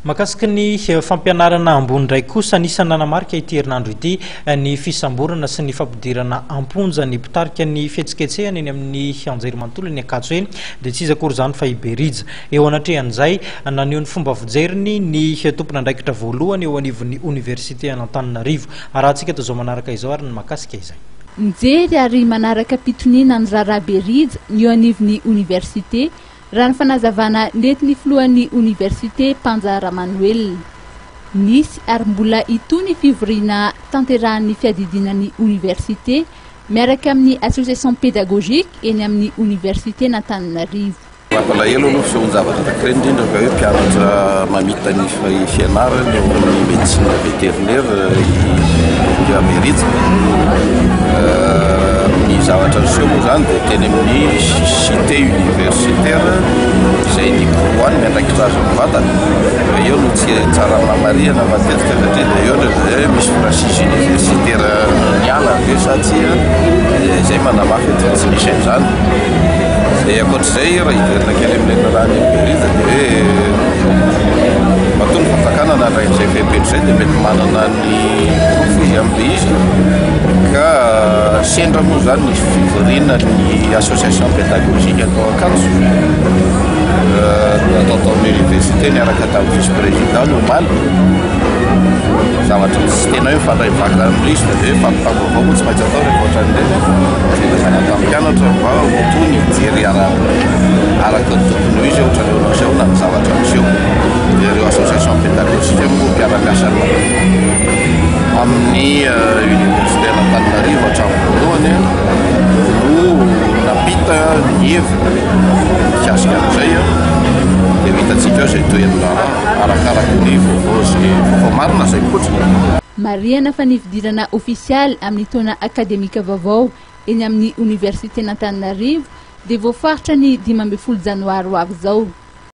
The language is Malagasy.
Makasiky ny fampianarana ambony ndray kosa anisany nanamarika ity herinandro ity ny fisamborana sy ny fampidirana amponja ny mpitarika ny fihetsiketsehana eny amin'ny anjerimanontolo ny Ankatso eny dia tsy iza akory izany fa i Berija. Eo anatrehan'izay naneho ny fomba fijeriny ny tompona andraikitra voalohany eo anivon'ny Université an'Antananarivo. Arahantsika tao izao manaraka izao ary ny makasika izay. Mijery ary manaraka pitoniana ny Rara Berija ny eo anivon'ny Université raha ny fanazavana nentin'ny filohan'ny Université Panjara Manuel. Nisy ary mbola itony fivoriana tanterahan'ny fiadidinan'ny Université miaraka amin'ny association pédagogique eny amin'ny Université n'Antananarivo. Mampalahelo aloha fehonjavatra takireny indrindra hoe mpianatra mamita ny fianarana eo amin'ny médecine vétérinaire eo a Berija. Ny zavatra niseho moa zany dia teny amin'ny cité universitaire izay diplômany miandraikitra azy amin'ny vatana. Eo no tsy tsara mamarihana matetika satria dia eo ilay misy franchise universitaire niala avy eo sady izay manamafy tsy misy an'izany. Dia ankoatr'izay raha hiverina kely amin'ny raha ny Berija dia hoe mahatonga fantakanana raha izay fepetro izay dia mety manana ny profy amin'ny izy ka sendra moa zany ny fivoriana ny association pédagogique atao Ankatso atao tamin'ny université niaraka tamin'ny vice président no omaly zavatra tsy tena hoe mifandray vaky amin'izy dia hoe fampitambavao moa tsy maintsy atao rehefa ohatran'ireny zanaka mpianatra mba hotony hijery araka ny tompony ho izy ohatran'eo naseho na ny zavatra miseho dia ireo association pédagogique moa mpiara-miasa amin'ny Université n'Antananarivo hatramin'ny voalohany no napita ny hevitra mikasika amin'izay dia hitantsika izay toerana arakaraka ny vaovao sy vaovao marina izay kotrana. Marihana fa ny fidirana ofisialy amin'ny taona akademika vaovao eny amin'ny Université n'Antananarivo dia voafaritra ny 15 janoary ho avy izao.